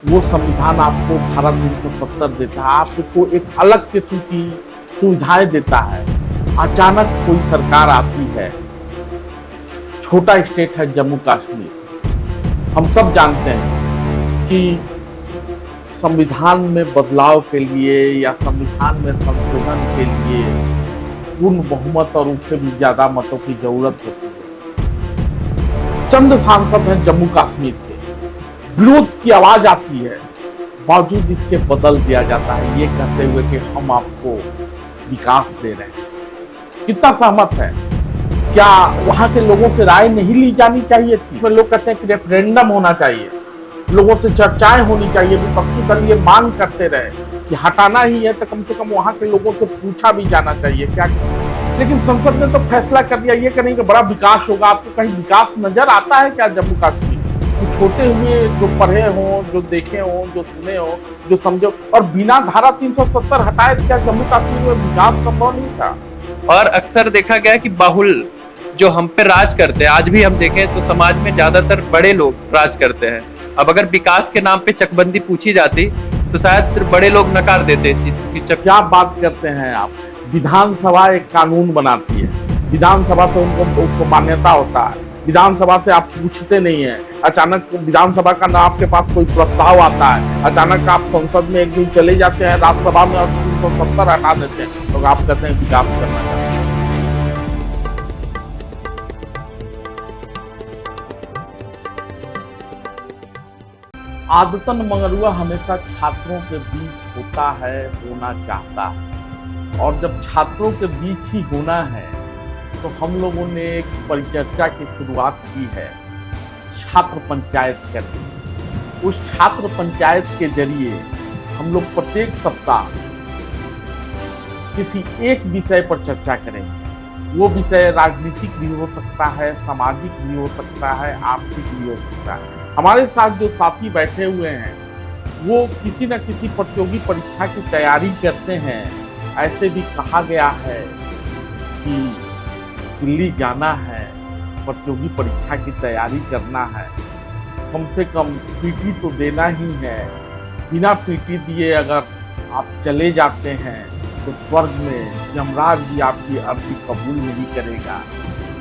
वो संविधान आपको भारत 370 देता है, आपको एक अलग किस्म की सुविधाएं देता है। अचानक कोई सरकार आती है, छोटा स्टेट है जम्मू कश्मीर। हम सब जानते हैं कि संविधान में बदलाव के लिए या संविधान में संशोधन के लिए पूर्ण बहुमत और उससे भी ज्यादा मतों की जरूरत होती है। चंद सांसद हैं जम्मू कश्मीर के, विरोध की आवाज आती है, बावजूद इसके बदल दिया जाता है ये कहते हुए कि हम आपको विकास दे रहे हैं। कितना सहमत है? क्या वहां के लोगों से राय नहीं ली जानी चाहिए थी? लोग कहते हैं कि रेफरेंडम होना चाहिए, लोगों से चर्चाएं होनी चाहिए। विपक्षी दल ये मांग करते रहे कि हटाना ही है तो कम से कम वहां के लोगों से पूछा भी जाना चाहिए क्या। लेकिन संसद ने तो फैसला कर दिया ये कहीं कि बड़ा विकास होगा। आपको कहीं विकास नजर आता है क्या जम्मू कश्मीर? कुछ होते हुए जो पढ़े हों, जो देखे हों, जो सुने हों, जो समझो। और बिना धारा 370 हटाए क्या जम्मू कश्मीर में विकास संभव नहीं था? और अक्सर देखा गया कि बाहुल जो हम पे राज करते हैं, आज भी हम देखें तो समाज में ज्यादातर बड़े लोग राज करते हैं। अब अगर विकास के नाम पे चकबंदी पूछी जाती तो शायद बड़े लोग नकार देते इस चीज की। क्या बात करते हैं आप? विधानसभा एक कानून बनाती है, विधानसभा से उनको उसको मान्यता होता है, विधानसभा से आप पूछते नहीं है। अचानक विधानसभा का ना आपके पास कोई प्रस्ताव आता है, अचानक आप संसद में एक दिन चले जाते हैं राज्यसभा में और 370 हटा देते हैं, तो आप कहते हैं विकास करना चाहते हैं। आदतन मंगरुआ हमेशा छात्रों के बीच होता है, होना चाहता है। और जब छात्रों के बीच ही होना है तो हम लोगों ने एक परिचर्चा की शुरुआत की है, छात्र पंचायत करके। उस छात्र पंचायत के जरिए हम लोग प्रत्येक सप्ताह किसी एक विषय पर चर्चा करेंगे। वो विषय राजनीतिक भी हो सकता है, सामाजिक भी हो सकता है, आर्थिक भी हो सकता है। हमारे साथ जो साथी बैठे हुए हैं वो किसी न किसी प्रतियोगी परीक्षा की तैयारी करते हैं। ऐसे भी कहा गया है कि दिल्ली जाना है, प्रतियोगी परीक्षा की तैयारी करना है, कम से कम पीटी तो देना ही है। बिना पीटी दिए अगर आप चले जाते हैं तो स्वर्ग में यमराज भी आपकी अर्जी कबूल नहीं करेगा।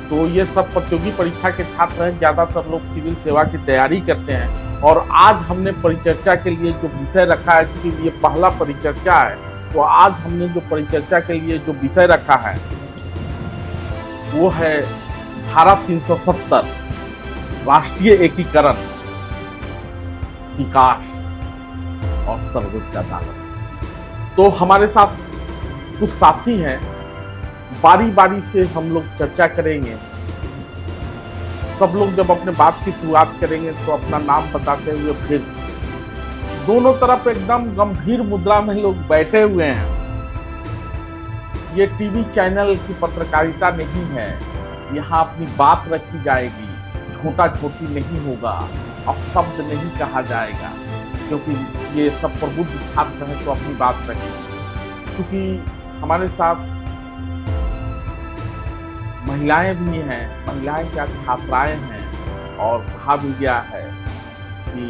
तो ये सब प्रतियोगी परीक्षा के छात्र हैं, ज़्यादातर लोग सिविल सेवा की तैयारी करते हैं। और आज हमने परिचर्चा के लिए जो विषय रखा है, क्योंकि ये पहला परिचर्चा है, तो आज हमने जो परिचर्चा के लिए जो विषय रखा है वो है धारा 370, राष्ट्रीय एकीकरण, विकास और सर्वोच्च अदालत। तो हमारे साथ कुछ साथी हैं, बारी बारी से हम लोग चर्चा करेंगे। सब लोग जब अपने बात की शुरुआत करेंगे तो अपना नाम बताते हुए फिर दोनों तरफ एकदम गंभीर मुद्रा में लोग बैठे हुए हैं। ये टीवी चैनल की पत्रकारिता नहीं है, यहाँ अपनी बात रखी जाएगी, झूठा झूठी नहीं होगा, अपशब्द नहीं कहा जाएगा, क्योंकि ये सब प्रबुद्ध छात्र हैं तो अपनी बात रखेंगे। क्योंकि हमारे साथ महिलाएं भी हैं, महिलाएं क्या छात्राएं हैं, और कहा भी गया है कि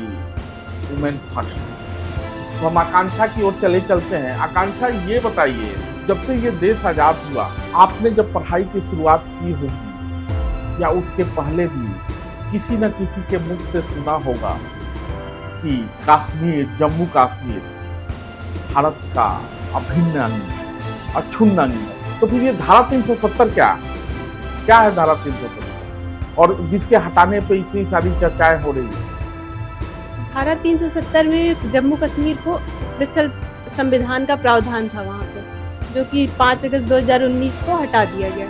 वुमेन फर्स्ट। तो हम आकांक्षा की ओर चले चलते हैं। आकांक्षा, ये बताइए, जब से ये देश आजाद हुआ, आपने जब पढ़ाई की शुरुआत की होगी या उसके पहले भी किसी न किसी के मुख से सुना होगा कि कश्मीर, जम्मू कश्मीर भारत का अभिन्न अंग, अक्षुण्ण अंग है। तो फिर ये धारा 370 क्या है धारा 370, और जिसके हटाने पे इतनी सारी चर्चाएं हो रही है? धारा 370 में जम्मू कश्मीर को स्पेशल संविधान का प्रावधान था वहाँ पे, जो कि 5 अगस्त 2019 को हटा दिया गया,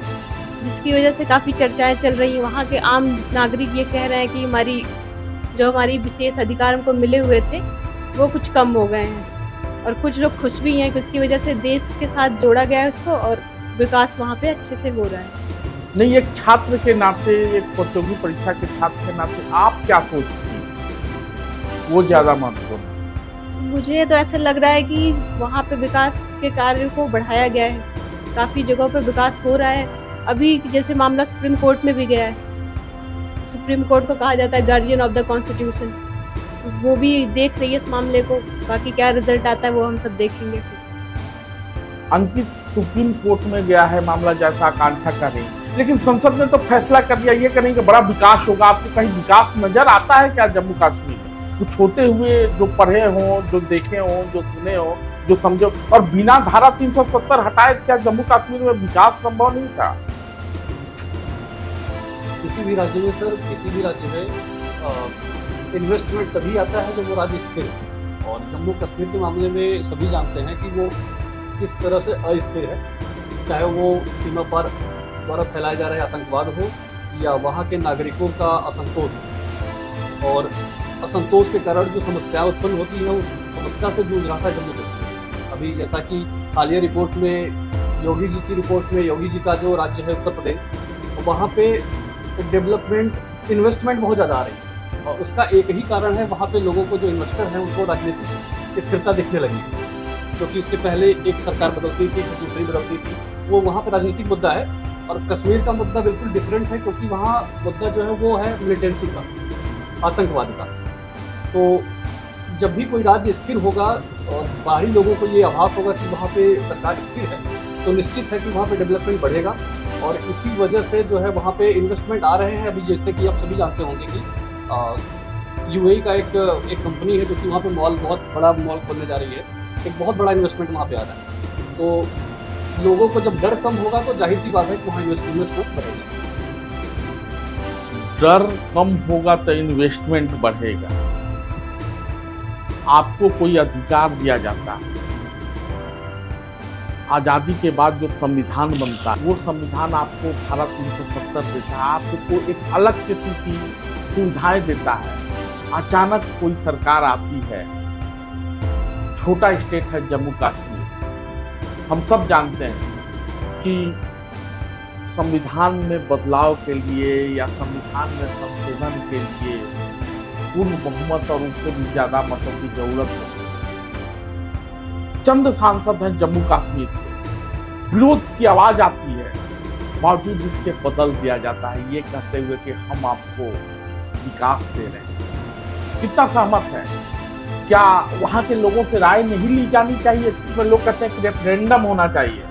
जिसकी वजह से काफ़ी चर्चाएं चल रही हैं। वहाँ के आम नागरिक ये कह रहे हैं कि हमारी विशेष अधिकार हमको मिले हुए थे वो कुछ कम हो गए हैं, और कुछ लोग खुश भी हैं कि उसकी वजह से देश के साथ जोड़ा गया है उसको, और विकास वहाँ पे अच्छे से हो रहा है। नहीं, एक छात्र के नाते, एक प्रतियोगी परीक्षा के छात्र के नाते आप क्या सोचती हैं वो ज़्यादा महत्वपूर्ण है? मुझे तो ऐसा लग रहा है कि वहाँ पे विकास के कार्य को बढ़ाया गया है, काफ़ी जगहों पे विकास हो रहा है। अभी जैसे मामला सुप्रीम कोर्ट में भी गया है, सुप्रीम कोर्ट को कहा जाता है गार्जियन ऑफ द कॉन्स्टिट्यूशन, वो भी देख रही है इस मामले को, बाकी क्या रिजल्ट आता है वो हम सब देखेंगे फिर। अंकित सुप्रीम कोर्ट में गया है मामला, जैसा आकांक्षा कर रही, लेकिन संसद ने तो फैसला कर दिया ये करेंगे बड़ा विकास होगा। आपको कहीं विकास नजर आता है क्या जम्मू कश्मीर में कुछ होते हुए, जो पढ़े हों, जो देखे हों, जो सुने हों, जो समझो? और बिना धारा 370 हटाए क्या जम्मू कश्मीर में विकास संभव नहीं था? किसी भी राज्य में सर, किसी भी राज्य में इन्वेस्टमेंट तभी आता है जब वो राज्य स्थिर है, और जम्मू कश्मीर के मामले में सभी जानते हैं कि वो किस तरह से अस्थिर है, चाहे वो सीमा पार द्वारा फैलाए जा रहे आतंकवाद हो या वहाँ के नागरिकों का असंतोष हो। और असंतोष के कारण जो समस्याएं उत्पन्न होती हैं उस समस्या से जूझ रहा था जम्मू कश्मीर। अभी जैसा कि हालिया रिपोर्ट में, योगी जी की रिपोर्ट में, योगी जी का जो राज्य है उत्तर प्रदेश, वहाँ पे डेवलपमेंट इन्वेस्टमेंट बहुत ज़्यादा आ रही है, और उसका एक ही कारण है, वहाँ पे लोगों को, जो इन्वेस्टर हैं, उनको राजनीतिक स्थिरता दिखने लगी, क्योंकि उसके पहले एक सरकार बदलती थी, फिर दूसरी बदलती थी, वो वहाँ पे राजनीतिक मुद्दा है। और कश्मीर का मुद्दा बिल्कुल डिफरेंट है, क्योंकि वहाँ मुद्दा जो है वो है मिलिटेंसी का, आतंकवाद का। तो जब भी कोई राज्य स्थिर होगा और बाहरी लोगों को ये आभास होगा कि वहाँ पे सरकार स्थिर है, तो निश्चित है कि वहाँ पे डेवलपमेंट बढ़ेगा, और इसी वजह से जो है वहाँ पे इन्वेस्टमेंट आ रहे हैं। अभी जैसे कि आप सभी जानते होंगे कि यूएई का एक कंपनी है जो कि वहाँ पे मॉल, बहुत बड़ा मॉल खोलने जा रही है, एक बहुत बड़ा इन्वेस्टमेंट वहाँ पे आ रहा है। तो लोगों को जब डर कम होगा तो जाहिर सी बात है कि वहाँ इन्वेस्टमेंट बढ़ेगा। डर कम होगा तो इन्वेस्टमेंट बढ़ेगा। आपको कोई अधिकार दिया जाता है, आज़ादी के बाद जो संविधान बनता है वो संविधान आपको धारा 370 देता है, आपको एक अलग किस्म की सुविधाएं देता है। अचानक कोई सरकार आती है, छोटा स्टेट है जम्मू कश्मीर, हम सब जानते हैं कि संविधान में बदलाव के लिए या संविधान में संशोधन के लिए पूर्ण बहुमत और उससे भी ज़्यादा मतों की जरूरत है। चंद सांसद हैं जम्मू कश्मीर के, विरोध की आवाज आती है, बावजूद इसके बदल दिया जाता है ये कहते हुए कि हम आपको विकास दे रहे हैं। कितना सहमत है? क्या वहाँ के लोगों से राय नहीं ली जानी चाहिए? इसमें लोग कहते हैं कि रेफरेंडम होना चाहिए,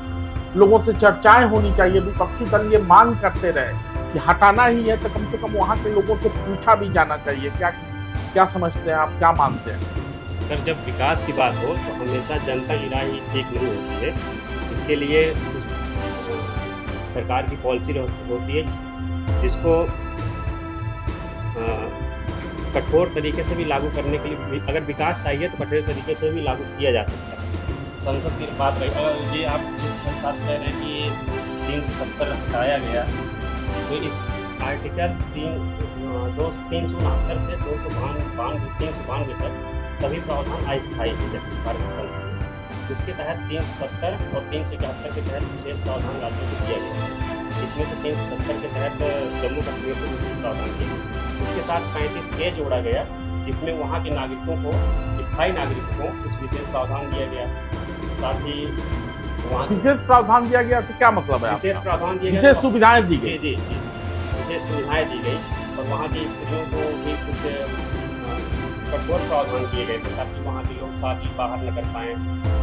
लोगों से चर्चाएं होनी चाहिए। विपक्षी दल ये मांग करते रहे कि हटाना ही है तो कम से कम वहाँ के लोगों से पूछा भी जाना चाहिए। क्या समझते हैं आप, क्या मानते हैं? सर, जब विकास की बात हो तो हमेशा जनता की राय ही ठीक नहीं होती है। इसके लिए सरकार की पॉलिसी होती है जिसको कठोर तरीके से भी लागू करने के लिए, अगर विकास चाहिए तो कठोर तरीके से भी लागू किया जा सकता है। संसद की बात रही, अगर ये आप जिस साथ कह रहे हैं कि 370 हटाया गया, तो इस आर्टिकल 369 से 392 तक सभी प्रावधान अस्थायी है, जैसे भारत की संसद में। उसके तहत 370 और 371 के तहत विशेष प्रावधान राज्यों को दिया गया। इसमें से 370 के तहत जम्मू कश्मीर को विशेष प्रावधान दिए। उसके साथ 35A जोड़ा गया, जिसमें वहाँ के नागरिकों को, स्थायी नागरिकों को कुछ विशेष प्रावधान दिया गया। साथ ही वहाँ विशेष प्रावधान दिया गया से क्या मतलब है? विशेष प्रावधान दिए गए, विशेष सुविधाएं दी गई। जी, विशेष सुविधाएं दी गई, और वहाँ की स्त्रियों को भी कुछ कठोर प्रावधान किए गए थे ताकि वहाँ के लोग शादी बाहर न कर पाएँ।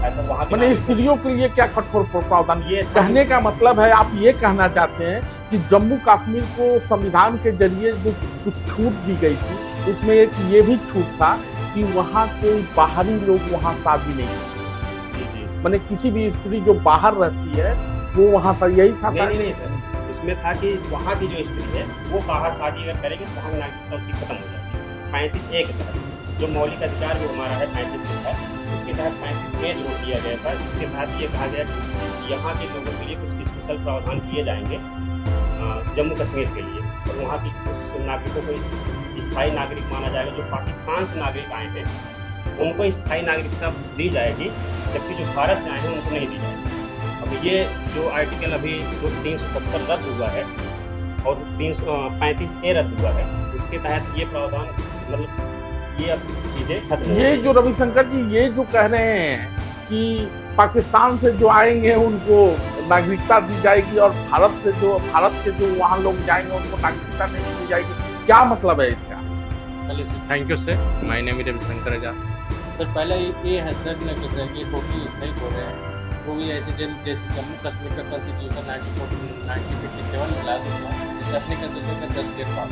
ऐसा वहाँ के मैंने स्त्रियों के लिए क्या कठोर प्रावधान? ये कहने का मतलब है, आप ये कहना चाहते हैं कि जम्मू कश्मीर को संविधान के जरिए जो कुछ छूट दी गई थी उसमें एक ये भी छूट था कि वहाँ कोई बाहरी लोग वहाँ शादी नहीं, मैंने किसी भी स्त्री जो बाहर रहती है वो वहाँ से, यही था? नहीं सर, इसमें था कि वहाँ की जो स्त्री है वो बाहर शादी अगर करेगी तो वहाँ नागरिकता उसकी खत्म हो जाएगी। 35A के तहत जो मौलिक अधिकार भी हमारा है 35 के तहत, उसके तहत 35A जोड़ दिया गया था, जिसके तहत ये कहा गया कि यहाँ के लोगों के लिए कुछ स्पेशल प्रावधान किए जाएंगे जम्मू कश्मीर के लिए, और वहाँ की कुछ नागरिकों को स्थायी नागरिक माना जाएगा। जो पाकिस्तान से नागरिक आए हैं उनको स्थायी नागरिकता दी जाएगी, जबकि जो भारत से आए हैं उनको नहीं दी जाएगी। अब ये जो आर्टिकल अभी 370 रद्द हुआ है और 35A रद्द हुआ है, उसके तहत ये प्रावधान, मतलब ये अब चीज़ें खत्म। ये जो रविशंकर जी ये जो कह रहे हैं कि पाकिस्तान से जो आएंगे उनको नागरिकता दी जाएगी और भारत के जो वहाँ लोग जाएंगे उनको नागरिकता नहीं दी जाएगी, क्या मतलब है इसका? पहले से thank you sir, my name is Ravishankar Jha. Sir पहले ये है सर ने कि सर ये टोटली सही बोल रहे हैं। वो भी ऐसे जैसे जम्मू कश्मीर का कॉन्स्टिट्यूशन 1957 में लागू हुआ, जैसे अपने कॉन्स्टिट्यूशन का 10 ईयर बाद,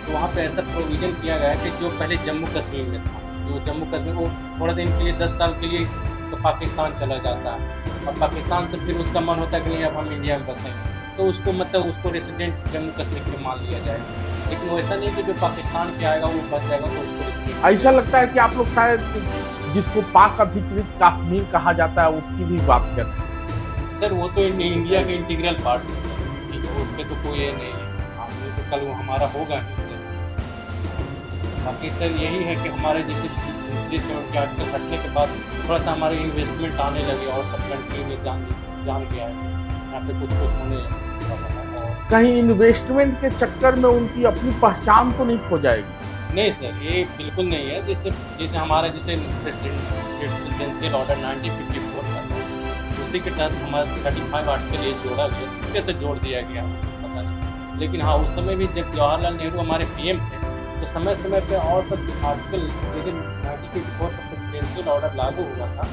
तो वहाँ पे ऐसा प्रोविजन किया गया है कि जो पहले जम्मू कश्मीर में था, जो जम्मू कश्मीर वो थोड़ा दिन के लिए 10 साल के लिए तो पाकिस्तान चला जाता है, और पाकिस्तान से फिर उसका मन होता है कि नहीं अब हम इंडिया में बसेंगे, तो उसको मतलब उसको रेसिडेंट जम्मू कश्मीर के मान लिया जाएगा। लेकिन वैसा नहीं कि जो पाकिस्तान के आएगा वो बच जाएगा तो उसको रेसिडेंट। ऐसा लगता है कि आप लोग शायद जिसको पाक अधिकृत कश्मीर कहा जाता है उसकी भी बात कर रहे हैं। सर वो तो इंडिया का इंटीग्रल पार्ट है सर, ठीक है, उस पर तो कोई ये नहीं है, हमें तो कल वो हमारा होगा नहीं सर। बाकी सर यही है कि हमारे जैसे 370 के आर्टिकल हटने के बाद थोड़ा सा हमारे इन्वेस्टमेंट आने लगे और सब कंट्री में जान गया है, यहाँ पे कुछ होने लगा है। और कहीं इन्वेस्टमेंट के चक्कर में उनकी अपनी पहचान तो नहीं खो जाएगी? नहीं सर, ये बिल्कुल नहीं है। जैसे हमारा जैसे प्रेसिडेंशियल ऑर्डर 1954 का था, उसी के तहत हमारा 35 आर्टिकल ये जोड़ा गया, कैसे जोड़ दिया गया मुझे पता नहीं। लेकिन हाँ, उस समय भी जब जवाहरलाल नेहरू हमारे पीएम थे तो समय समय पे और सब आर्टिकल जैसे 1954 का प्रेसिडेंशियल ऑर्डर लागू हुआ था,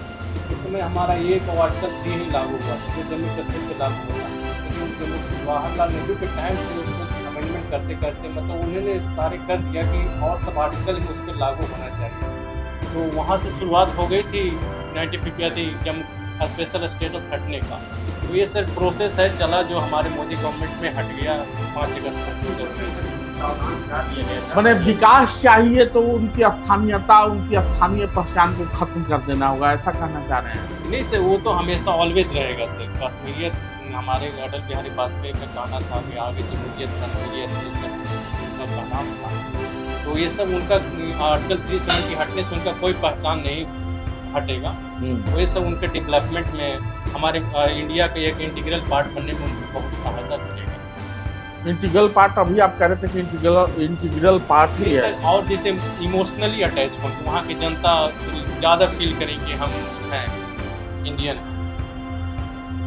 उस समय हमारा एक आर्टिकल 3 ही लागू हुआ था जो जम्मू कश्मीर पे लागू हुआ था। लेकिन जवाहरलाल नेहरू के टाइम से उसको अमेंडमेंट करते करते मतलब उन्होंने सारे कर दिया कि और सब आर्टिकल ही उस पर लागू होना चाहिए, तो वहाँ से शुरुआत हो गई थी 1950 जम्मू स्पेशल स्टेटस हटने का। तो ये सर प्रोसेस है चला जो हमारे मोदी गवर्नमेंट में हट गया 5 अगस्त मैंने विकास चाहिए तो उनकी स्थानीयता, उनकी स्थानीय पहचान को खत्म कर देना होगा, ऐसा कहना चाह रहे हैं? नहीं सर, वो तो हमेशा ऑलवेज रहेगा सर। कश्मीरियत हमारे अटल बिहारी वाजपेयी का कहना था कि आगे जमहूरियत कश्मीरियत ये सब उनका नाम था, तो ये सब उनका आर्टिकल 370 हटने से उनका कोई पहचान नहीं हटेगा। तो ये सब उनके डेवलपमेंट में हमारे इंडिया के एक इंटीग्रल पार्ट बनने में उनको बहुत सहायता करेगा। इंटीग्रल पार्ट अभी आप कह रहे थे कि इंटीग्रल पार्ट ही है, और जैसे इमोशनली अटैच हो, वहाँ की जनता ज़्यादा फील करें कि हम हैं इंडियन।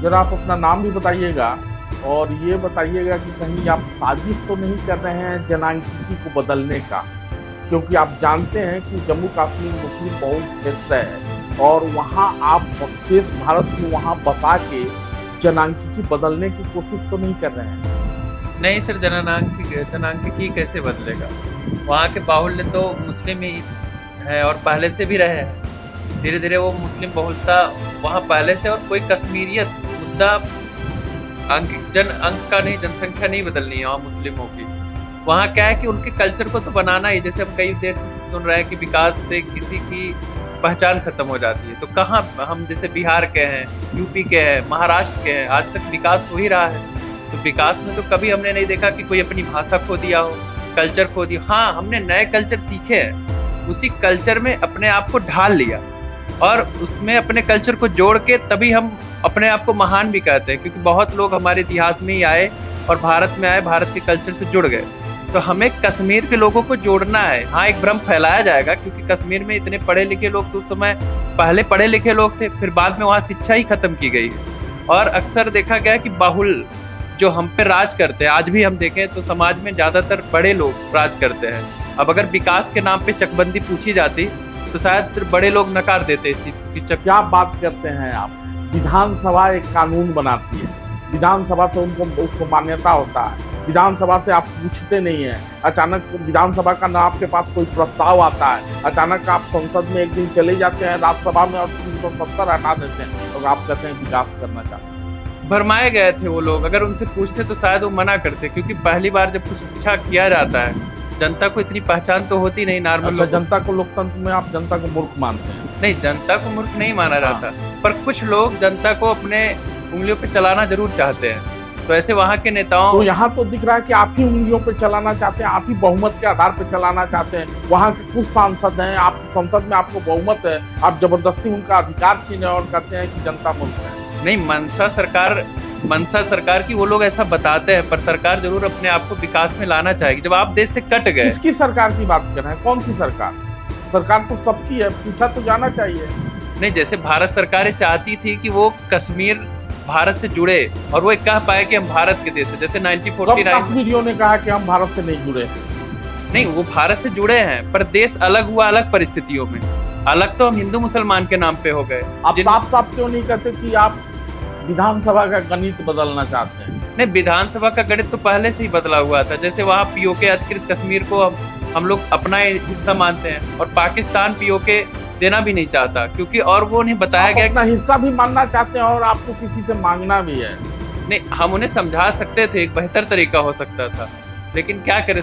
जरा आप अपना नाम भी बताइएगा और ये बताइएगा कि कहीं आप साजिश तो नहीं कर रहे हैं जनांकीति को बदलने का, क्योंकि आप जानते हैं कि जम्मू कश्मीर मुस्लिम बहुल क्षेत्र है और वहाँ आप शेष भारत को वहाँ बसा के जनांकीति बदलने की कोशिश तो नहीं कर रहे हैं? नहीं सर, जनांकीति कैसे बदलेगा? वहाँ के बाहुल्य तो मुस्लिम ही है और पहले से भी रहे हैं। धीरे धीरे वो मुस्लिम बहुलता वहाँ पहले से, और कोई कश्मीरियत मुद्दा अंक का नहीं, जनसंख्या नहीं बदलनी है वहाँ मुस्लिमों की। वहाँ क्या है कि उनके कल्चर को तो बनाना ही, जैसे हम कई देर से सुन रहे हैं कि विकास से किसी की पहचान खत्म हो जाती है, तो कहाँ हम जैसे बिहार के हैं, यूपी के हैं, महाराष्ट्र के हैं, आज तक विकास हो ही रहा है। तो विकास में तो कभी हमने नहीं देखा कि कोई अपनी भाषा खो दिया हो, कल्चर खो दिया। हाँ, हमने नए कल्चर सीखे हैं, उसी कल्चर में अपने आप को ढाल लिया और उसमें अपने कल्चर को जोड़ के तभी हम अपने आप को महान भी कहते हैं, क्योंकि बहुत लोग हमारे इतिहास में ही आए और भारत में आए, भारत के कल्चर से जुड़ गए। तो हमें कश्मीर के लोगों को जोड़ना है। हाँ, एक भ्रम फैलाया जाएगा क्योंकि कश्मीर में इतने पढ़े लिखे लोग तो उस समय पहले पढ़े लिखे लोग थे, फिर बाद में वहाँ शिक्षा ही खत्म की गई है। और अक्सर देखा गया कि बाहुल जो हम पे राज करते हैं, आज भी हम देखें तो समाज में ज़्यादातर बड़े लोग राज करते हैं। अब अगर विकास के नाम पे चकबंदी पूछी जाती तो शायद बड़े लोग नकार देते इस चीज़ की। क्या बात करते हैं आप? विधानसभा एक कानून बनाती है, विधानसभा से उसको मान्यता होता है, विधानसभा से आप पूछते नहीं हैं। अचानक विधानसभा का ना आपके पास कोई प्रस्ताव आता है, अचानक आप संसद में एक दिन चले जाते हैं राज्यसभा में और 370 हटा देते हैं और आप कहते हैं विकास करना चाहते हैं। भरमाए गए थे वो लोग, अगर उनसे पूछते तो शायद वो मना करते, क्योंकि पहली बार जब कुछ अच्छा किया जाता है, जनता को इतनी पहचान तो होती नहीं नॉर्मल। अच्छा, जनता को लोकतंत्र में आप जनता को मूर्ख मानते हैं? नहीं, जनता को मूर्ख नहीं माना जाता, पर कुछ लोग जनता को अपने उंगलियों पे चलाना जरूर चाहते हैं। तो ऐसे वहाँ के नेताओं, तो यहाँ तो दिख रहा है कि आप ही उंगलियों पे चलाना चाहते हैं, आप ही बहुमत के आधार पे चलाना चाहते हैं। वहाँ के कुछ सांसद हैं, आप संसद में आपको बहुमत है, आप जबरदस्ती उनका अधिकार छीने और कहते हैं कि जनता मूर्ख है। नहीं, मंशा सरकार की वो लोग ऐसा बताते हैं, पर सरकार जरूर अपने आप को विकास में लाना चाहेगी। जब आप देश से कट गए, किसकी सरकार की बात कर रहे हैं? कौन सी सरकार? सरकार तो सबकी है, पूछा तो जाना चाहिए। नहीं, जैसे भारत सरकार चाहती थी कि वो कश्मीर भारत से जुड़े और वो कह पाए कि हम भारत के देश है, जैसे 1949 कश्मीरियों ने कहा कि हम भारत से नहीं जुड़े हैं। नहीं, वो भारत से जुड़े हैं पर देश अलग हुआ अलग परिस्थितियों में। अलग तो हम हिंदू मुसलमान के नाम पे हो गए। आप साफ साफ क्यों नहीं कहते कि आप विधानसभा का गणित बदलना चाहते हैं? नहीं, विधानसभा का गणित तो पहले से ही बदला हुआ था। जैसे वहाँ पीओके अधिकृत कश्मीर को हम लोग अपना हिस्सा मानते हैं और पाकिस्तान पीओके देना भी नहीं चाहता, क्योंकि और वो नहीं बताया गया अपना हिस्सा भी मानना चाहते हैं और आपको किसी से मांगना भी है। नहीं, हम उन्हें समझा सकते थे, एक बेहतर तरीका हो सकता था, लेकिन क्या करे,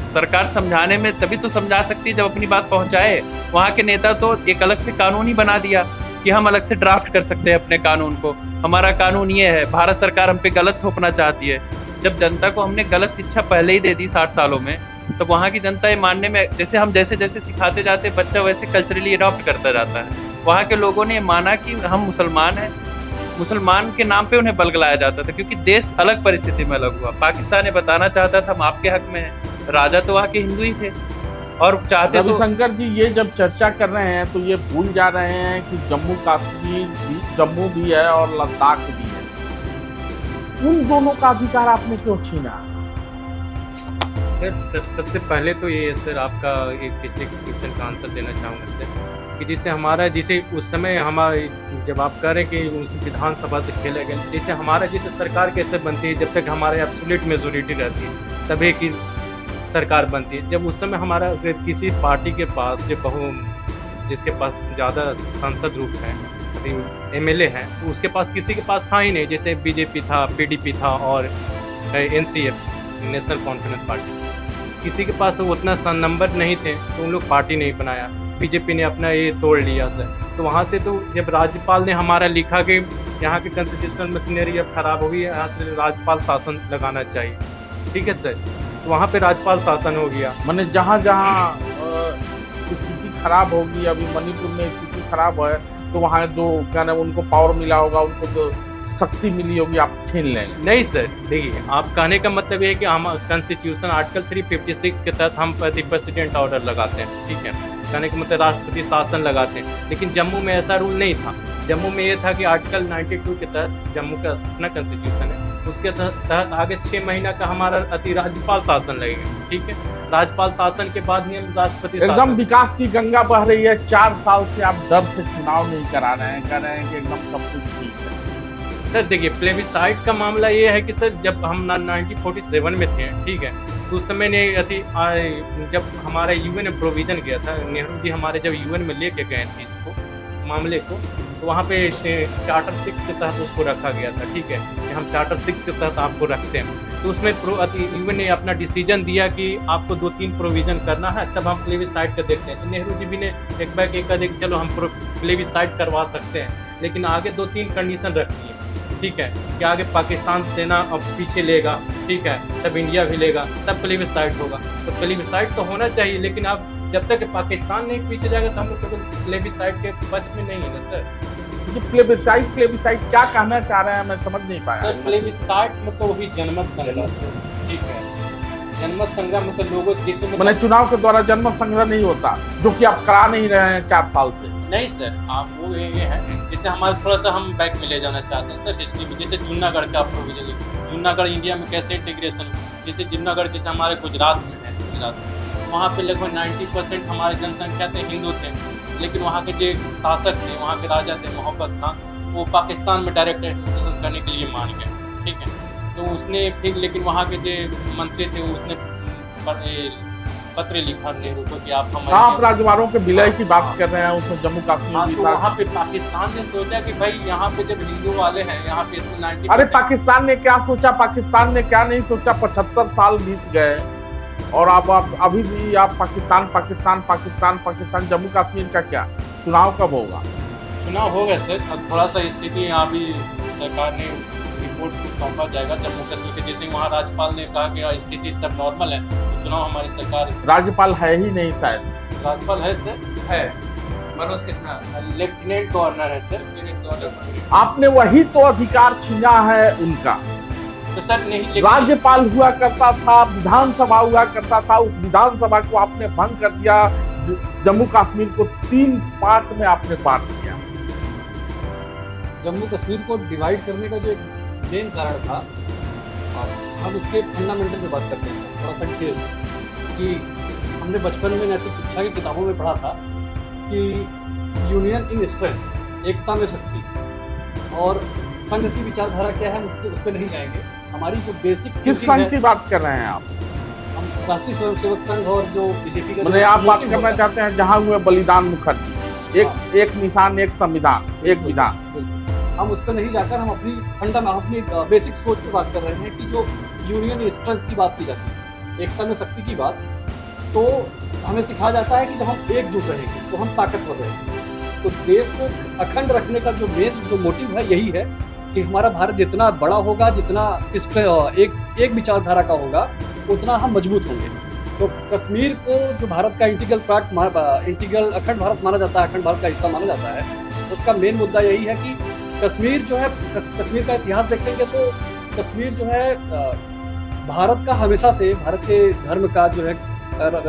सरकार समझाने में तभी तो समझा सकती है जब अपनी बात पहुंचाए। वहाँ के नेता तो एक अलग से कानून ही बना दिया कि हम अलग से ड्राफ्ट कर सकते हैं अपने कानून को, हमारा कानून ये है। भारत सरकार हम पे गलत थोपना चाहती है। जब जनता को हमने गलत शिक्षा पहले ही दे दी 60 सालों में, तो वहाँ की जनता ये मानने में, जैसे हम जैसे सिखाते जाते बच्चा वैसे कल्चरली अडॉप्ट करता जाता है। वहाँ के लोगों ने माना कि हम मुसलमान हैं, मुसलमान के नाम पे उन्हें बलगलाया जाता था, क्योंकि देश अलग परिस्थिति में अलग हुआ। पाकिस्तान ने बताना चाहता था हम आपके हक में हैं, राजा तो वहाँ के हिंदू ही थे और चाहते तो। रविशंकर जी, ये जब चर्चा कर रहे हैं तो ये भूल जा रहे हैं कि जम्मू कश्मीर भी, जम्मू भी है और लद्दाख भी है। उन दोनों का अधिकार आपने क्यों छीना? सर सबसे पहले तो ये है सर, आपका एक पिछले क्वेश्चन का आंसर देना चाहूँगा सर, कि जैसे उस समय हमारे, जब आप कह रहे हैं कि उस विधानसभा से खेले गए, जैसे हमारा जैसे सरकार कैसे बनती है, जब तक हमारे एब्सोल्यूट मेजोरिटी रहती है तभी की सरकार बनती है। जब उस समय हमारा किसी पार्टी के पास जिसके पास ज़्यादा सांसद रूप है, एमएलए हैं, तो उसके पास किसी के पास था ही नहीं। जैसे बीजेपी था, पीडीपी था और एनसीएफ, नेशनल कॉन्फ्रेंस पार्टी, किसी के पास उतना नंबर नहीं थे तो उन लोग पार्टी नहीं बनाया। बीजेपी ने अपना ये तोड़ लिया सर। तो वहाँ से तो जब राज्यपाल ने हमारा लिखा कि यहाँ की कॉन्स्टिट्यूशनल मशीनरी अब खराब हो गई है, यहाँ से राज्यपाल शासन लगाना चाहिए, ठीक है सर, तो वहाँ पे राज्यपाल शासन हो गया। मैंने जहाँ जहाँ स्थिति खराब होगी, अभी मणिपुर में स्थिति खराब है तो वहाँ जो क्या नाम उनको पावर मिला होगा, उनको जो शक्ति मिली होगी, आप छीन लेंगे? नहीं सर, देखिए आप कहने का मतलब ये है कि हम कॉन्स्टिट्यूशन आर्टिकल 356 के तहत हम प्रेसिडेंट ऑर्डर लगाते हैं, ठीक है, कहने का मतलब राष्ट्रपति शासन लगाते हैं। लेकिन जम्मू में ऐसा रूल नहीं था। जम्मू में ये था कि आर्टिकल 92 के तहत जम्मू का अपना कॉन्स्टिट्यूशन है, उसके तहत आगे 6 महीना का हमारा राज्यपाल शासन लगेगा, ठीक है। राज्यपाल शासन के बाद ही हम राष्ट्रपति एकदम विकास की गंगा बह रही है। 4 साल से आप डर से चुनाव नहीं करा रहे हैं, कह रहे हैं कि एकदम सब कुछ ठीक है। सर देखिए, प्लेबिसाइट का मामला ये है कि सर जब हम 1947 में थे, ठीक है, तो उस समय ने जब हमारा यूएन ने प्रोविज़न किया था, नेहरू जी हमारे जब यूएन में लेके गए थे इसको मामले को, तो वहाँ पे चार्टर 6 के तहत उसको रखा गया था, ठीक है, कि हम चार्टर 6 के तहत आपको रखते हैं। तो उसमें यूएन ने अपना डिसीजन दिया कि आपको 2-3 प्रोविज़न करना है, तब हम प्लेबिसाइट का देखते हैं। तो नेहरू जी भी ने एक बैग एक अधिक चलो हम प्लेबिसाइट करवा सकते हैं, लेकिन आगे 2-3 कंडीशन रखती है, ठीक है, कि आगे पाकिस्तान सेना अब पीछे लेगा, ठीक है, तब इंडिया भी लेगा, तब प्लेबिसाइट होगा। तो प्लेबिसाइट तो होना चाहिए, लेकिन अब जब तक पाकिस्तान नहीं पीछे जाएगा तो हम लोग तो प्लेबिसाइट के पक्ष में नहीं है ना सर। ये प्लेबिसाइट क्या कहना चाह रहे हैं, मैं समझ नहीं पाया। सर प्लेबिसाइट मतलब वही जनमत संग्रह सर, ठीक है, जनमत संग्रह मतलब लोगों जिसे मैंने चुनाव के द्वारा जनमत संग्रह नहीं होता, जो कि आप करा नहीं रहे हैं 4 साल से। नहीं सर, आप वो ये है, जैसे हमारा थोड़ा सा हम बैक में ले जाना चाहते हैं सर हिस्ट्री में। जैसे जूनागढ़ का प्रोविजन, जूनागढ़ इंडिया में कैसे इंटीग्रेशन, जैसे जूनागढ़ जैसे हमारे गुजरात में है, गुजरात में वहाँ पे लगभग 90% हमारी जनसंख्या थे, हिंदू थे, लेकिन वहाँ के जो शासक थे, वहाँ के राजा थे, मोहब्बत खान, वो पाकिस्तान में डायरेक्ट एडमिनिस्ट्रेशन करने के लिए मान गए, ठीक है। तो उसने फिर, लेकिन वहाँ के जो मंत्री थे उसने पत्र लिखा नेहरू को कि आप राजवाड़ों के विलय की बात कर रहे हैं, उसमें जम्मू कश्मीर तो वहाँ पे पाकिस्तान ने सोचा कि भाई यहाँ पे जब हिंदू वाले हैं, यहाँ पे 90। अरे पाकिस्तान ने क्या सोचा, पाकिस्तान ने क्या नहीं सोचा। 75 साल बीत गए और आप अभी भी आप पाकिस्तान। जम्मू कश्मीर का क्या, चुनाव कब होगा? चुनाव होगा सर, अब थोड़ा सा स्थिति यहाँ भी सरकार ने रिपोर्ट सौंपा जाएगा जम्मू कश्मीर के। जैसे वहाँ राज्यपाल ने कहा कि स्थिति सब नॉर्मल है, तो चुनाव हमारी सरकार। राज्यपाल है ही नहीं शायद। राज्यपाल है सर, है मनोज सिन्हा, लेफ्टिनेंट गवर्नर है सर, लेफ्टिनेंट गवर्नर। आपने वही तो अधिकार छीना है उनका। तो सर नहीं, राज्यपाल हुआ करता था, विधानसभा हुआ करता था, उस विधानसभा को आपने भंग कर दिया। जम्मू कश्मीर को 3 पार्ट में आपने बांट दिया। जम्मू कश्मीर को डिवाइड करने का जो एक मेन कारण था, हम इसके फंडामेंटल पे बात करते हैं थोड़ा सा डिटेल से। कि हमने बचपन में नैतिक शिक्षा की किताबों में पढ़ा था कि यूनियन इन स्ट्रेंथ, एकता में शक्ति, और संघ की विचारधारा क्या है, उससे उस पर नहीं जाएंगे। हमारी जो बेसिक किस संघ की बात कर रहे हैं आप? हम राष्ट्रीय स्वयंसेवक संघ और जो बीजेपी का मतलब आप बात करना चाहते हैं जहां हुए बलिदान मुखर्जी, एक निशान, एक संविधान, एक विधान। हम उस पर नहीं जाकर हम अपनी बेसिक सोच पे बात कर रहे हैं कि जो यूनियन स्ट्रेंथ की बात की जाती है, एकता में शक्ति की बात, तो हमें सिखाया जाता है कि जब हम एकजुट रहेंगे तो हम ताकतवर रहेंगे। तो देश को अखंड रखने का जो मोटिव है यही है कि हमारा भारत जितना बड़ा होगा, जितना एक विचारधारा का होगा, उतना हम मजबूत होंगे। तो कश्मीर को जो भारत का इंटीग्रल अखंड भारत माना जाता है, अखंड भारत का हिस्सा माना जाता है, उसका मेन मुद्दा यही है कि कश्मीर जो है, कश्मीर का इतिहास देखेंगे तो कश्मीर जो है भारत का हमेशा से, भारत के धर्म का जो है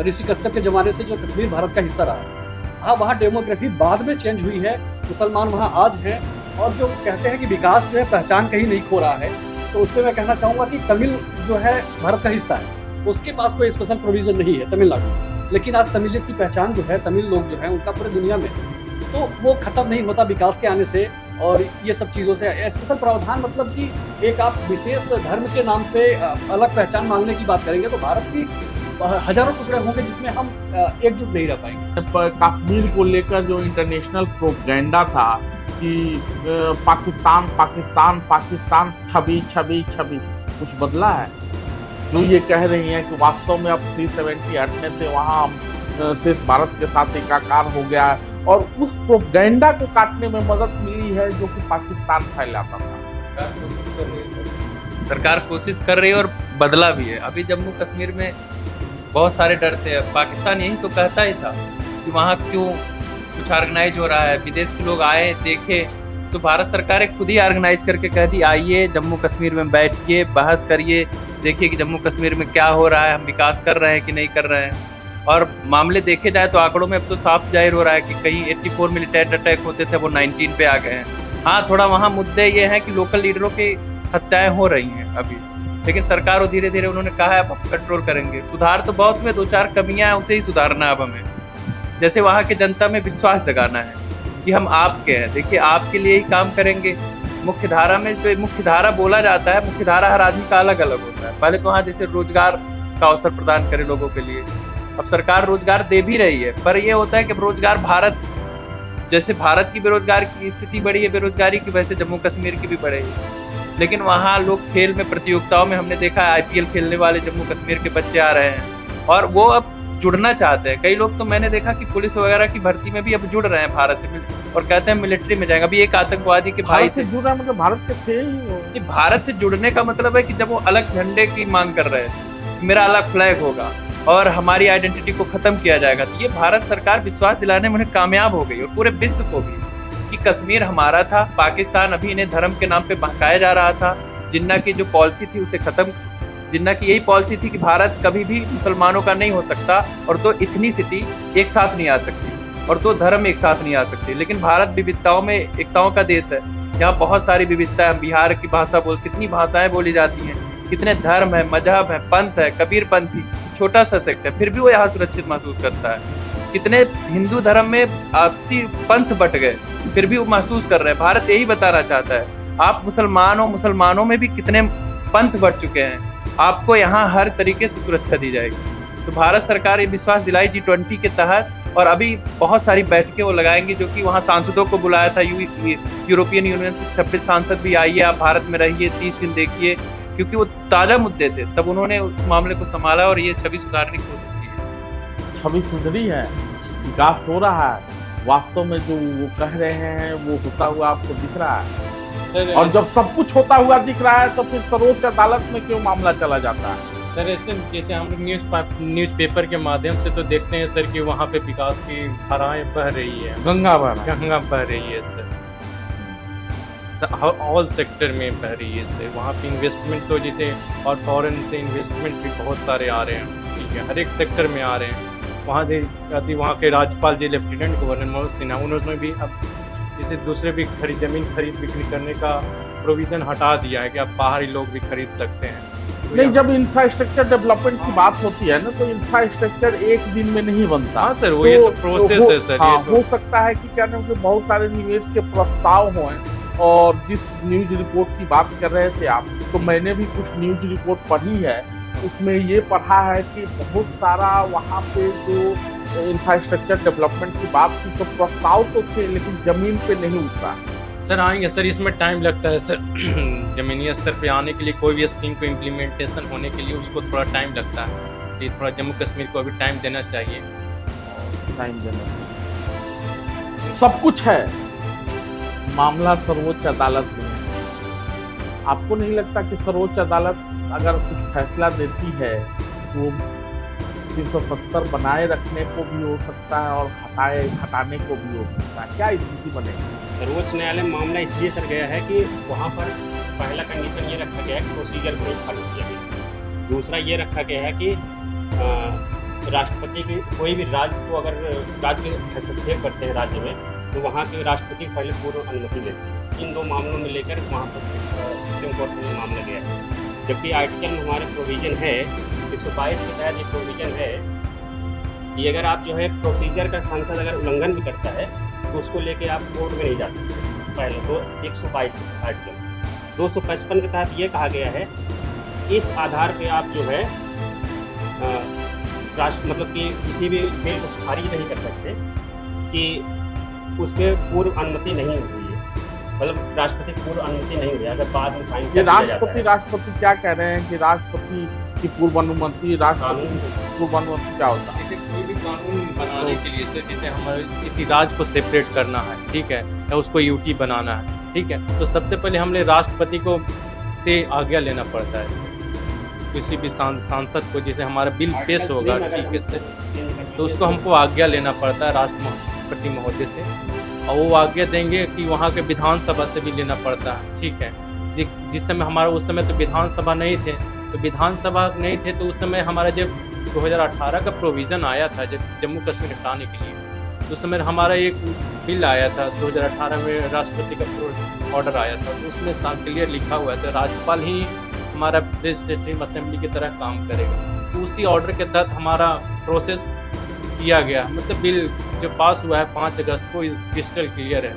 ऋषि कश्यप के ज़माने से जो कश्मीर भारत का हिस्सा रहा है। हाँ, वहाँ डेमोग्राफी बाद में चेंज हुई है, मुसलमान वहाँ आज हैं, और जो कहते हैं कि विकास जो है पहचान कहीं नहीं खो रहा है, तो उस पर मैं कहना चाहूँगा कि तमिल जो है भारत का हिस्सा है, उसके पास कोई स्पेशल प्रोविज़न नहीं है तमिलनाडु, लेकिन आज तमिलियत की पहचान जो है, तमिल लोग जो हैं उनका पूरी दुनिया में, तो वो ख़त्म नहीं होता विकास के आने से और ये सब चीज़ों से। स्पेशल प्रावधान मतलब कि एक आप विशेष धर्म के नाम पे अलग पहचान मांगने की बात करेंगे तो भारत की हजारों टुकड़े होंगे जिसमें हम एकजुट नहीं रह पाएंगे। कश्मीर को लेकर जो इंटरनेशनल प्रोपेगेंडा था कि पाकिस्तान पाकिस्तान पाकिस्तान, छवि छवि छवि, कुछ बदला है? जो ये कह रही हैं कि वास्तव में अब 370 हटने से वहाँ शेष भारत के साथ एकाकार हो गया है, और उस प्रोपेगेंडा को काटने में मदद मिली है जो कि पाकिस्तान फैलाता था। सरकार कोशिश कर रही है और बदला भी है। अभी जम्मू कश्मीर में बहुत सारे डरते हैं, पाकिस्तान यही तो कहता ही था कि वहाँ क्यों कुछ ऑर्गेनाइज हो रहा है, विदेश के लोग आए देखे, तो भारत सरकार खुद ही ऑर्गेनाइज करके कह दी आइए जम्मू कश्मीर में बैठिए, बहस करिए, देखिए कि जम्मू कश्मीर में क्या हो रहा है, हम विकास कर रहे हैं कि नहीं कर रहे हैं। और मामले देखे जाए तो आंकड़ों में अब तो साफ जाहिर हो रहा है कि कहीं 84 मिलिटेंट अटैक होते थे वो 19 पे आ गए हैं। हाँ, थोड़ा वहाँ मुद्दे ये हैं कि लोकल लीडरों की हत्याएं हो रही हैं अभी, लेकिन सरकार वो धीरे धीरे उन्होंने कहा है अब कंट्रोल करेंगे। सुधार तो बहुत में 2-4 कमियां हैं, उसे ही सुधारना अब हमें। जैसे वहाँ की जनता में विश्वास जगाना है कि हम आपके हैं, देखिए आपके लिए ही काम करेंगे। मुख्य धारा में जो मुख्य धारा बोला जाता है, मुख्य धारा हर आदमी का अलग अलग होता है। पहले तो वहाँ जैसे रोजगार का अवसर प्रदान करे लोगों के लिए, अब सरकार रोजगार दे भी रही है, पर ये होता है कि रोजगार भारत जैसे भारत की बेरोजगार की स्थिति बढ़ी है बेरोजगारी की, वैसे जम्मू कश्मीर की भी बढ़ेगी। लेकिन वहाँ लोग खेल में प्रतियोगिताओं में हमने देखा है IPL खेलने वाले जम्मू कश्मीर के बच्चे आ रहे हैं और वो अब जुड़ना चाहते हैं। कई लोग तो मैंने देखा कि पुलिस वगैरह की भर्ती में भी अब जुड़ रहे हैं भारत से और कहते हैं मिलिट्री में जाएंगे। अभी एक आतंकवादी के भाई से जुड़ रहा है, मतलब भारत के थे ही। भारत से जुड़ने का मतलब है कि जब वो अलग झंडे की मांग कर रहे हैं, मेरा अलग फ्लैग होगा और हमारी आइडेंटिटी को खत्म किया जाएगा, तो ये भारत सरकार विश्वास दिलाने में उन्हें कामयाब हो गई और पूरे विश्व को भी कि कश्मीर हमारा था। पाकिस्तान अभी इन्हें धर्म के नाम पे बहकाया जा रहा था। जिन्ना की जो पॉलिसी थी उसे खत्म, जिन्ना की यही पॉलिसी थी कि भारत कभी भी मुसलमानों का नहीं हो सकता और 2 इथनिसिटी एक साथ नहीं आ सकती और 2 धर्म एक साथ नहीं आ सकते। लेकिन भारत विविधताओं में एकताओं का देश है, यहाँ बहुत सारी विविधता है। बिहार की भाषा कितनी भाषाएं बोली जाती हैं, कितने धर्म है, मजहब है, पंथ है, कबीर पंथी छोटा सा सेक्ट है, फिर भी वो यहाँ सुरक्षित महसूस करता है। कितने हिंदू धर्म में आपसी पंथ बट गए, फिर भी वो महसूस कर रहे हैं। भारत यही बताना चाहता है, आप मुसलमानों में भी कितने पंथ बढ़ चुके हैं, आपको यहाँ हर तरीके से सुरक्षा दी जाएगी। तो भारत सरकार ये विश्वास दिलाई G20 के तहत, और अभी बहुत सारी बैठकें वो लगाएंगी जो कि वहाँ सांसदों को बुलाया था। यूरोपियन यूनियन से 26 सांसद भी आइए, आप भारत में रहिए, 30 दिन देखिए, क्योंकि वो ताज़ा मुद्दे थे, तब उन्होंने उस मामले को संभाला और ये छवि सुधारने की कोशिश की है। छवि सुधरी है, विकास हो रहा है, वास्तव में जो वो कह रहे हैं वो होता हुआ आपको दिख रहा है सर। और जब सब कुछ होता हुआ दिख रहा है तो फिर सर्वोच्च अदालत में क्यों मामला चला जाता है? सर ऐसे जैसे हम न्यूज़पेपर के माध्यम से तो देखते हैं सर कि वहाँ पे विकास की धाराएं बह रही है, गंगा बह रही है सर, ऑल सेक्टर में बह रही है सर। वहाँ पे इन्वेस्टमेंट तो जैसे और फॉरेन से इन्वेस्टमेंट भी बहुत सारे आ रहे हैं, ठीक है, हर एक सेक्टर में आ रहे हैं। वहाँ के राज्यपाल जी लेफ्टिनेंट गवर्नर मनोज सिन्हा, उन्होंने भी अब जैसे दूसरे भी ज़मीन खरीद बिक्री करने का प्रोविज़न हटा दिया है कि अब बाहरी लोग भी खरीद सकते हैं। नहीं, जब इंफ्रास्ट्रक्चर डेवलपमेंट की बात होती है ना, तो इंफ्रास्ट्रक्चर एक दिन में नहीं बनता। हाँ सर, वो ये तो प्रोसेस है सर। हाँ, ये तो हो सकता है कि क्या नाम, कि बहुत सारे निवेश के प्रस्ताव हों। और जिस न्यूज रिपोर्ट की बात कर रहे थे आप, तो मैंने भी कुछ न्यूज रिपोर्ट पढ़ी है। उसमें ये पढ़ा है कि बहुत सारा वहाँ पे जो इंफ्रास्ट्रक्चर डेवलपमेंट की बात थी, तो प्रस्ताव तो थे लेकिन जमीन पे नहीं उतरा। सर आएंगे सर, इसमें टाइम लगता है सर। जमीनी स्तर पे आने के लिए कोई भी स्कीम को इम्प्लीमेंटेशन होने के लिए उसको थोड़ा टाइम लगता है। ये थोड़ा जम्मू कश्मीर को अभी टाइम देना चाहिए। टाइम देना चाहिए। सब कुछ है, मामला सर्वोच्च अदालत में है। आपको नहीं लगता कि सर्वोच्च अदालत अगर कुछ फैसला देती है तो 370 बनाए रखने को भी हो सकता है और हटाने को भी हो सकता है? क्या स्थिति बनेगी? सर्वोच्च न्यायालय में मामला इसलिए सर गया है कि वहाँ पर पहला कंडीशन ये रखा गया है कि प्रोसीजर को फॉलो किया गया। दूसरा ये रखा गया है कि राष्ट्रपति की कोई भी राज्य को अगर राज्य के हस्तक्षेप करते हैं राज्य में, तो वहाँ के राष्ट्रपति पहले पूर्व अनुमति लेते हैं। इन दो मामलों में लेकर वहाँ पर सुप्रीम कोर्ट में मामला गया है। जबकि आर्टिकल में हमारे प्रोविज़न है 122 के तहत ये प्रोविज़न है कि अगर आप जो है प्रोसीजर का संसद अगर उल्लंघन भी करता है तो उसको लेके आप कोर्ट में नहीं जा सकते। पहले तो 122 के आर्टिकल 255 के तहत ये कहा गया है, इस आधार पे आप जो है राष्ट्र मतलब कि किसी भी बिल को खारिज नहीं कर सकते कि उस पर पूर्व अनुमति नहीं हुई है, मतलब राष्ट्रपति पूर्व अनुमति नहीं हुई। अगर बाद में साइन ये राष्ट्रपति क्या कह रहे हैं कि राष्ट्रपति की पूर्व अनुमति, राष्ट्रपति पूर्व अनुमति क्या होता है? जैसे कोई भी कानून बनाने के लिए सर, जैसे हमारे किसी राज्य को सेपरेट करना है, ठीक है, या उसको यूटी बनाना है, ठीक है, तो सबसे पहले हमने राष्ट्रपति को से आज्ञा लेना पड़ता है सर। किसी भी सांसद को, जैसे हमारा बिल पेश होगा, ठीक है सर, तो उसको हमको आज्ञा लेना पड़ता है राष्ट्रपति महोदय से, और वो आज्ञा देंगे कि वहाँ के विधानसभा से भी लेना पड़ता है, ठीक है। जिस समय हमारा उस समय तो विधानसभा नहीं थे, तो उस समय हमारा जब 2018 का प्रोविज़न आया था, जब जम्मू कश्मीर हटाने के लिए, तो उस समय हमारा एक बिल आया था 2018 में, राष्ट्रपति का ऑर्डर आया था, तो उसमें क्लियर लिखा हुआ था राज्यपाल ही हमारा लेजिस्लेटिव असेंबली की तरह काम करेगा। तो उसी ऑर्डर के तहत हमारा प्रोसेस किया गया, मतलब बिल जो पास हुआ है 5 अगस्त को, क्रिस्टल क्लियर है,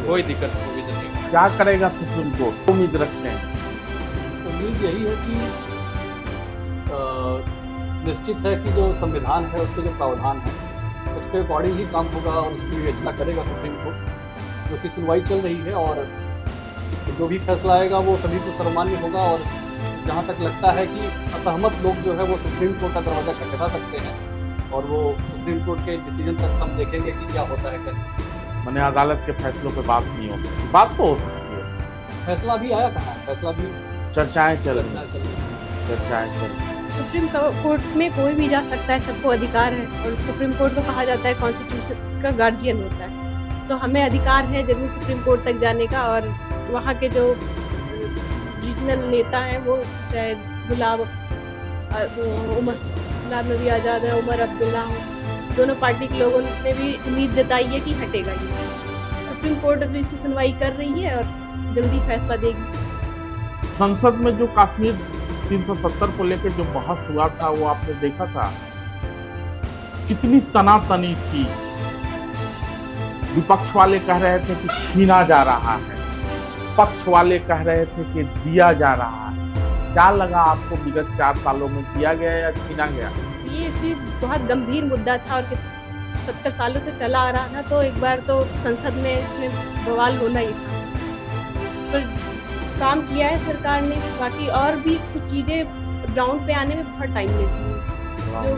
कोई दिक्कत प्रोविज़न नहीं। क्या करेगा सुप्रीम कोर्ट? उम्मीद रखते हैं। उम्मीद यही है कि निश्चित है कि जो संविधान है उसके जो प्रावधान है उसके अकॉर्डिंग ही काम होगा और उसकी विवेचना करेगा सुप्रीम कोर्ट, जो कि सुनवाई चल रही है। और जो भी फैसला आएगा वो सभी को सर्वमान्य होगा। और जहाँ तक लगता है कि असहमत लोग जो है वो सुप्रीम कोर्ट का दरवाज़ा खटखटा सकते हैं, और वो सुप्रीम कोर्ट के डिसीजन तक हम देखेंगे कि क्या होता है। मैंने अदालत के फैसलों पे बात नहीं हो सकती, बात तो हो सकती है। फैसला अभी आया कहाँ है? फैसला भी चर्चाएं चल रही। सुप्रीम कोर्ट में कोई भी जा सकता है, सबको अधिकार है। और सुप्रीम कोर्ट को कहा जाता है कॉन्स्टिट्यूशन का गार्जियन होता है, तो हमें अधिकार है जरूर सुप्रीम कोर्ट तक जाने का। और वहाँ के जो रीजनल नेता हैं, वो चाहे गुलाम नबी आज़ाद है, उमर अब्दुल्ला हो, दोनों पार्टी के लोगों ने भी उम्मीद जताई है कि हटेगा ये। सुप्रीम कोर्ट अभी इसी सुनवाई कर रही है और जल्दी फैसला देगी। संसद में जो कश्मीर 370 को लेकर जो बहस हुआ था, वो आपने देखा था, कितनी तनातनी थी। विपक्ष वाले कह रहे थे कि छीना जा रहा है, पक्ष वाले कह रहे थे कि दिया जा रहा है। क्या लगा आपको विगत 4 सालों में दिया गया या छीना गया? ये चीज बहुत गंभीर मुद्दा था और 70 सालों से चला आ रहा था, तो एक बार तो संसद में इसमें बवाल होना ही था। पर काम किया है सरकार ने, बाकी और भी कुछ चीज़ें ग्राउंड पे आने में बहुत टाइम लेती हैं। जो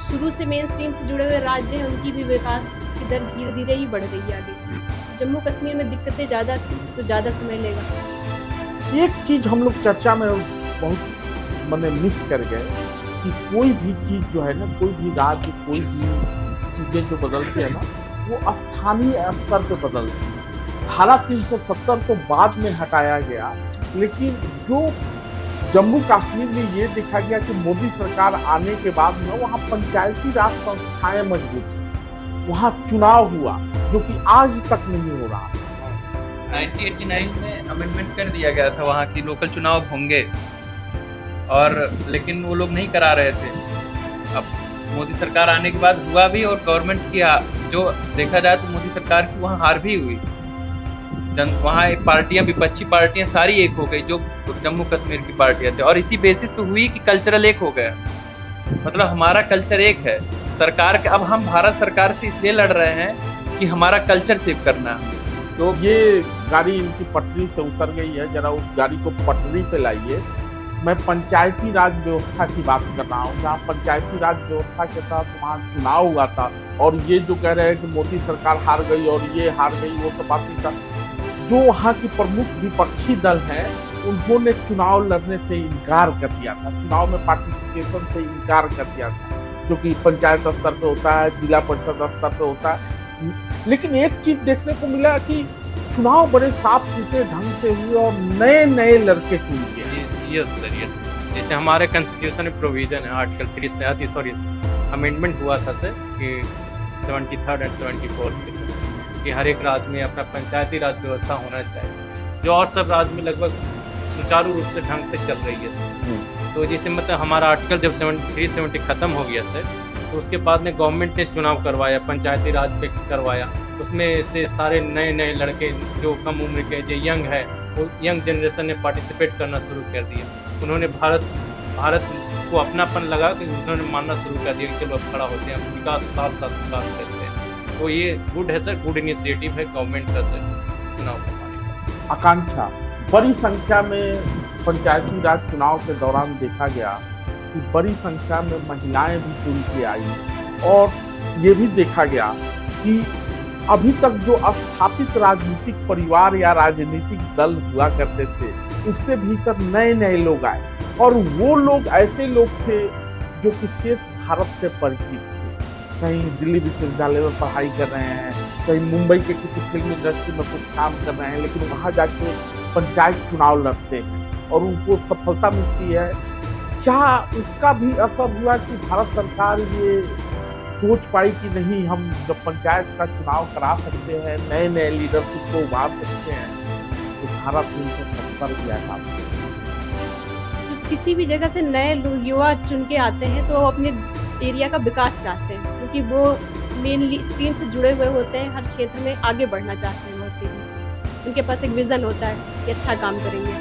शुरू से मेन स्ट्रीम से जुड़े हुए राज्य हैं, उनकी भी विकास की दर धीरे धीरे ही बढ़ रही है आगे। जम्मू कश्मीर में दिक्कतें ज़्यादा थी, तो ज़्यादा समय लेगा। एक चीज़ हम लोग चर्चा में बहुत मिस कर गए कि कोई भी चीज़ जो है ना, कोई भी राज्य, कोई भी चीज़ें जो बदलती है ना, वो स्थानीय स्तर पे बदलती है। धारा 370 तो बाद में हटाया गया, लेकिन जो जम्मू कश्मीर में ये देखा गया कि मोदी सरकार आने के बाद में वहाँ पंचायती राज संस्थाएं मजबूत हुई, वहाँ चुनाव हुआ, जो कि आज तक नहीं हो रहा। 1989 में अमेंडमेंट कर दिया गया था, वहाँ की लोकल चुनाव होंगे, और लेकिन वो लोग नहीं करा रहे थे। अब मोदी सरकार आने के बाद हुआ भी, और गवर्नमेंट की जो देखा जाए तो मोदी सरकार की वहाँ हार भी हुई। वहाँ एक पार्टियां, विपक्षी पार्टियां सारी एक हो गई जो जम्मू कश्मीर की पार्टियां थी, और इसी बेसिस पे हुई कि कल्चरल एक हो गया, मतलब हमारा कल्चर एक है। सरकार के अब हम भारत सरकार से इसलिए लड़ रहे हैं कि हमारा कल्चर सेव करना है। तो ये गाड़ी इनकी पटरी से उतर गई है, जरा उस गाड़ी को पटरी पे लाइए। मैं पंचायती राज व्यवस्था की बात कर रहा हूँ, जहाँ पंचायती राज व्यवस्था के तहत वहाँ चुनाव हुआ था, और ये जो कह रहे हैं कि मोदी सरकार हार गई और ये हार गई, वो सब बात नहीं था। जो वहाँ की प्रमुख विपक्षी दल हैं, उन्होंने चुनाव लड़ने से इनकार कर दिया था, चुनाव में पार्टिसिपेशन से इनकार कर दिया था, जो कि पंचायत स्तर पे होता है, जिला परिषद स्तर पे होता है। लेकिन एक चीज देखने को मिला कि चुनाव बड़े साफ सुथरे ढंग से हुए और नए नए लड़के चुन के। Yes sir, yes. जैसे हमारे कॉन्स्टिट्यूशन में प्रोविजन है आर्टिकल 3 अमेंडमेंट हुआ था सर कि 73rd एंड 74th कि हर एक राज्य में अपना पंचायती राज व्यवस्था होना चाहिए, जो और सब राज्य में लगभग सुचारू रूप से ढंग से चल रही है सर। तो जैसे मतलब हमारा आर्टिकल जब 370 खत्म हो गया सर, तो उसके बाद में गवर्नमेंट ने चुनाव करवाया, पंचायती राज पे करवाया। उसमें से सारे नए नए लड़के जो कम उम्र के जो यंग है, वो यंग जनरेशन ने पार्टिसिपेट करना शुरू कर दिया। उन्होंने भारत को अपनापन लगा कि उन्होंने मानना शुरू कर दिया कि चलो अब खड़ा होते हैं, विकास साथ साथ विकास करते हैं। तो ये गुड है सर, गुड इनिशिएटिव है गवर्नमेंट का सर चुनाव करवाने का। आकांक्षा, बड़ी संख्या में पंचायती राज चुनाव के दौरान देखा गया कि बड़ी संख्या में महिलाएं भी चुन के आई, और ये भी देखा गया कि अभी तक जो स्थापित राजनीतिक परिवार या राजनीतिक दल हुआ करते थे, उससे भीतर नए नए लोग आए, और वो लोग ऐसे लोग थे जो कि शेष भारत से परिचित थे। कहीं दिल्ली विश्वविद्यालय में पढ़ाई कर रहे हैं, कहीं मुंबई के किसी फिल्म इंडस्ट्री में कुछ काम कर रहे हैं, लेकिन वहाँ जाके पंचायत चुनाव लड़ते हैं और उनको सफलता मिलती है। क्या उसका भी असर हुआ कि भारत सरकार ये सोच पाई कि नहीं, हम जब पंचायत का चुनाव करा सकते हैं, नए नए लीडरशिप को उभार सकते हैं, तो धारा 370 किया था। जब किसी भी जगह से नए युवा चुन के आते हैं तो वो अपने एरिया का विकास चाहते हैं, क्योंकि वो मेनली स्क्रीन से जुड़े हुए होते हैं, हर क्षेत्र में आगे बढ़ना चाहते हैं बहुत तेज़ी से। उनके पास एक विज़न होता है कि अच्छा काम करेंगे,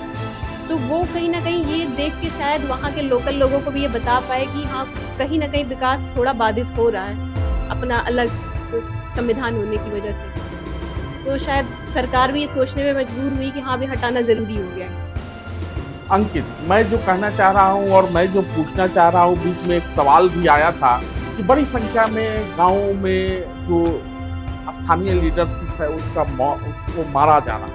तो वो कहीं ना कहीं ये देख के शायद वहाँ के लोकल लोगों को भी ये बता पाए कि हाँ, कहीं ना कहीं विकास थोड़ा बाधित हो रहा है अपना अलग संविधान होने की वजह से। तो शायद सरकार भी ये सोचने में मजबूर हुई कि हाँ, भी हटाना ज़रूरी हो गया है। अंकित, मैं जो कहना चाह रहा हूँ और मैं जो पूछना चाह रहा हूँ, बीच में एक सवाल भी आया था कि बड़ी संख्या में गाँव में जो स्थानीय लीडरशिप है उसको मारा जाना।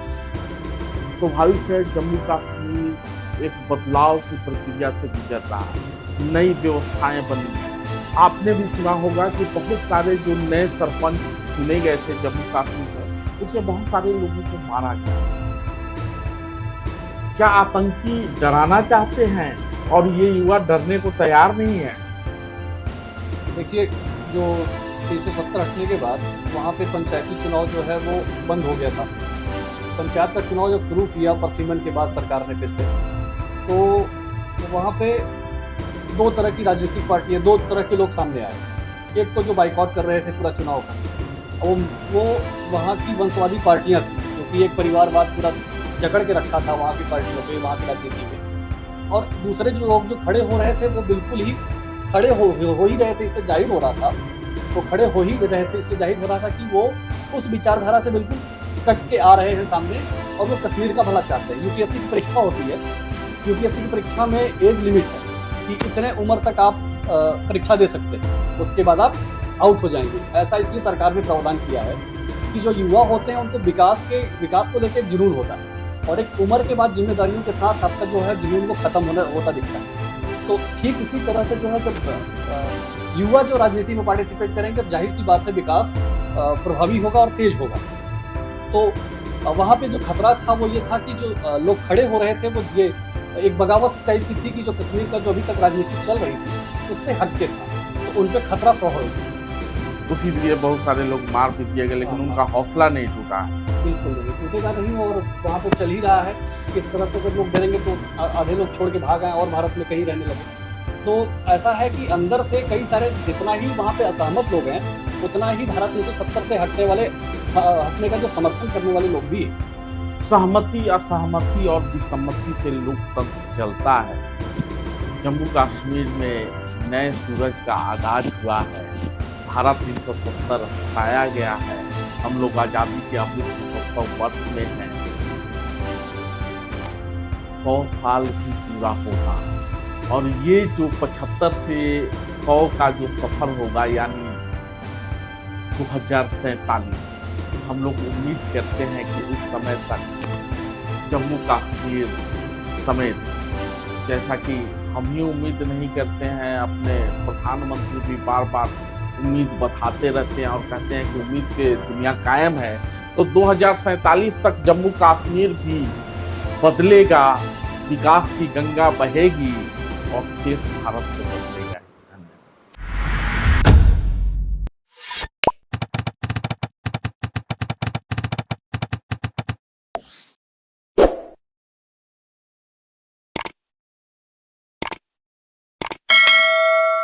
स्वाभाविक है, जम्मू कश्मीर एक बदलाव की प्रक्रिया से गुजर रहा है, नई व्यवस्थाएं बनी। आपने भी सुना होगा कि बहुत सारे जो नए सरपंच चुने गए थे जम्मू कश्मीर में, उसमें बहुत सारे लोगों को मारा गया। क्या आतंकी डराना चाहते हैं और ये युवा डरने को तैयार नहीं है? देखिए, जो 370 हटने के बाद वहाँ पे पंचायती चुनाव जो है वो बंद हो गया था। पंचायत का चुनाव जब शुरू किया परसिमन के बाद सरकार ने फिर से, तो वहाँ पे दो तरह की राजनीतिक पार्टियाँ, दो तरह के लोग सामने आए। एक तो जो बाइकआउट कर रहे थे पूरा चुनाव का, वो वहाँ की वंशवादी पार्टियाँ थी, जो कि एक परिवारवाद पूरा जकड़ के रखा था वहाँ की पार्टियों पे, वहाँ की राजनीति में। और दूसरे जो लोग जो खड़े हो रहे थे वो बिल्कुल ही खड़े हो ही रहे थे, इससे जाहिर हो रहा था, वो खड़े हो ही रहे थे, इसलिए जाहिर हो रहा था कि वो उस विचारधारा से बिल्कुल कट के आ रहे हैं सामने, और वो कश्मीर का भला चाहते हैं। यूपीएससी की परीक्षा होती है, यूपीएससी की परीक्षा में एज लिमिट है कि इतने उम्र तक आप परीक्षा दे सकते हैं, उसके बाद आप आउट हो जाएंगे। ऐसा इसलिए सरकार ने प्रावधान किया है कि जो युवा होते हैं उनको विकास को लेकर जुनून होता है, और एक उम्र के बाद जिम्मेदारियों के साथ आपका जो है जुनून वो खत्म होता दिखता है। तो ठीक इसी तरह से जो है, जब युवा जो राजनीति में पार्टिसिपेट करेंगे, जाहिर सी बात है विकास प्रभावी होगा और तेज होगा। तो वहाँ पे जो खतरा था वो ये था कि जो लोग खड़े हो रहे थे वो ये एक बगावत टाइप की थी कि जो कश्मीर का जो अभी तक राजनीति चल रही थी उससे हट के था, तो उन पर खतरा स्वाभाविक। उसी लिए बहुत सारे लोग मार भी दिए गए, लेकिन उनका हौसला नहीं टूटा है। बिल्कुल नहीं टूटेगा नहीं, और वहाँ पे चल ही रहा है। किस तरह से अगर लोग डरेंगे तो आधे लोग छोड़ के भाग आए और भारत में कहीं रहने लगे। तो ऐसा है कि अंदर से कई सारे, जितना ही वहाँ पे असहमत लोग हैं, उतना ही भारत 1970 से हटने का जो समर्थन करने वाले लोग भी हैं। सहमति, असहमति और विसम्मति से लोकतंत्र चलता है। जम्मू कश्मीर में नए सूरज का आगाज हुआ है। धारा 370 हटाया गया है। हम लोग आज़ादी के अमृत महोत्सव वर्ष में हैं। 100 साल भी पूरा होगा, और ये जो 75 से 100 का जो सफ़र होगा, यानी 2047, हम लोग उम्मीद करते हैं कि उस समय तक जम्मू कश्मीर समेत, जैसा कि हम ही उम्मीद नहीं करते हैं, अपने प्रधानमंत्री भी बार बार उम्मीद बताते रहते हैं और कहते हैं कि उम्मीद की दुनिया कायम है, तो 2047 तक जम्मू कश्मीर भी बदलेगा, विकास की गंगा बहेगी और शेष भारत को